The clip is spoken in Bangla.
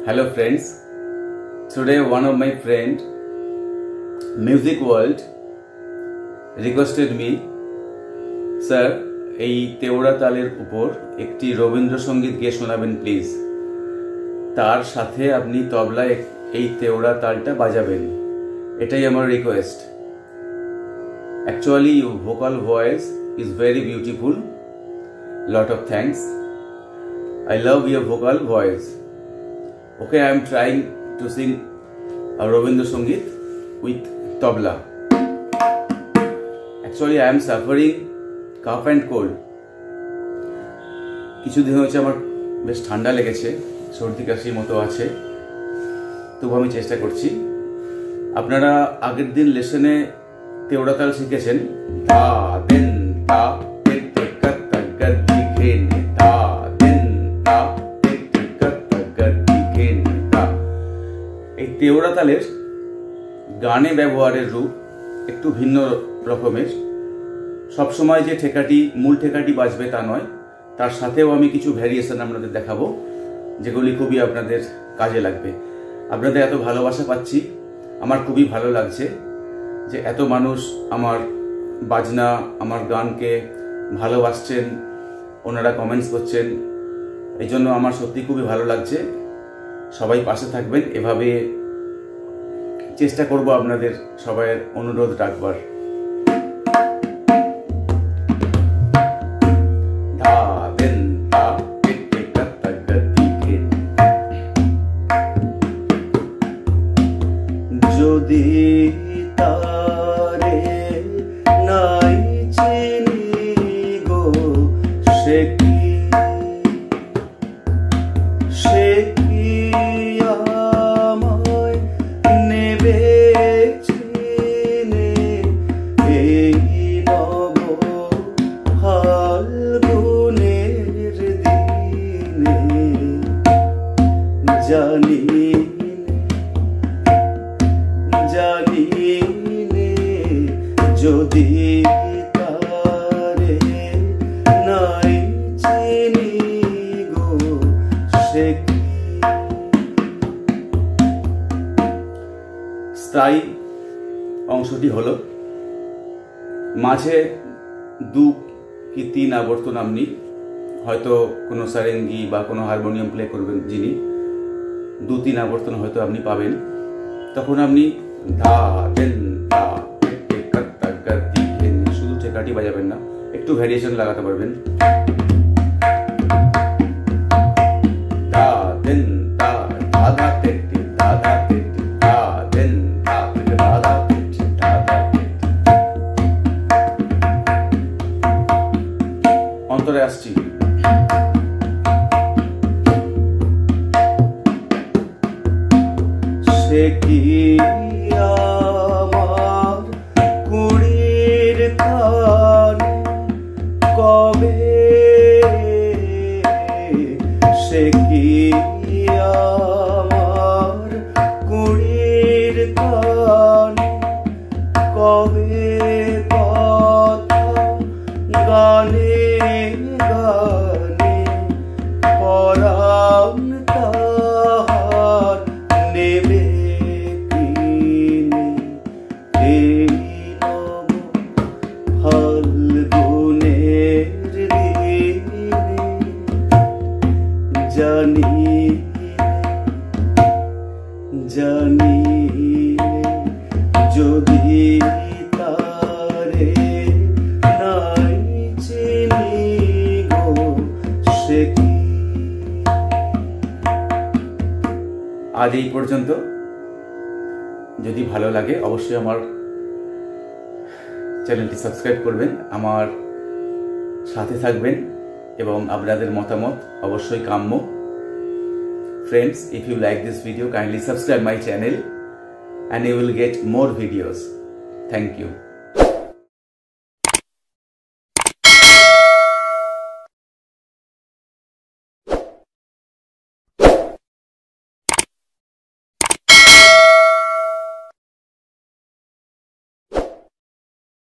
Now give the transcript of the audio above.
Hello friends, today one of my friend Music World requested me, sir, এই তেওরা তালের উপর একটি রবীন্দ্রসঙ্গীত গেয়ে শোনাবেন প্লিজ। তার সাথে আপনি তবলায় এই তেওরা তালটা বাজাবেন, এটাই আমার request. Actually your vocal voice is very beautiful. Lot of thanks. I love your vocal voice. Okay, I am trying to sing a Rabindra Sangeet with Tabla. Actually, I am suffering cough and cold. কিছুদিন হচ্ছে আমার বেশ ঠান্ডা লেগেছে, সর্দি কাশির মতো আছে, তবু আমি চেষ্টা করছি। আপনারা আগের দিন লেসনে তেওরা তাল শিখেছেন, তা দেন তা তে কাত গতি খেন তা দেন তা তে কাত গতি খেন তা। এই তেওরা তালের গানে ব্যবহারের রূপ একটু ভিন্ন রকমের। সবসময় যে ঠেকাটি মূল ঠেকাটি বাজবে তা নয়, তার সাথেও আমি কিছু ভ্যারিয়েশন আপনাদের দেখাবো, যেগুলি খুবই আপনাদের কাজে লাগবে। আপনাদের এত ভালোবাসা পাচ্ছি, আমার খুবই ভালো লাগছে যে এত মানুষ আমার বাজনা, আমার গানকে ভালোবাসছেন, ওনারা কমেন্টস করছেন, এই জন্য আমার সত্যি খুবই ভালো লাগছে। সবাই পাশে থাকবেন, এভাবে চেষ্টা করব আপনাদের সবাইয়ের অনুরোধ রাখবার। যদি তারে নাই চিনি গো, সে কি আমায় নেবে চিনে এই নব ফাল্গুনের দিনে। জানি যদি তারে নাই চিনি গো, সে কি। স্থায়ী অংশটি হলো মাঝে 2 কি 3 আবর্তন আপনি হয়তো কোনো সারেঙ্গি বা কোনো হারমোনিয়াম প্লে করবেন, যিনি 2-3 আবর্তন হয়তো আপনি পাবেন। তখন আপনি ধা দেন তা শুধু ঠেকাটি বাজাবেন না, একটু ভ্যারিয়েশন লাগাতে পারবেন। ধা দেন তা ধা ধা তেটি ধা ধা তেটি ধা দেন তা ধা ধা তেটি ধা ধা তেটি। অন্তরে আসছি, সে কি আমার কুড়ির খানে কবে, সে কি আমার কুড়ির খানে কবে কথা গানে গানে পরাণ তাহার নেবে কিনে এই নব ফাল্গুনের দিনে। জানি যদি তারে নাই চিনি গো, সে কি। আজ এই পর্যন্ত। যদি ভালো লাগে অবশ্যই আমার চ্যানেলটি সাবস্ক্রাইব করবেন, আমার সাথে থাকবেন এবং আপনাদের মতামত অবশ্যই কাম্য। Friends, if you like this video, kindly subscribe my channel and you will get more videos. Thank you.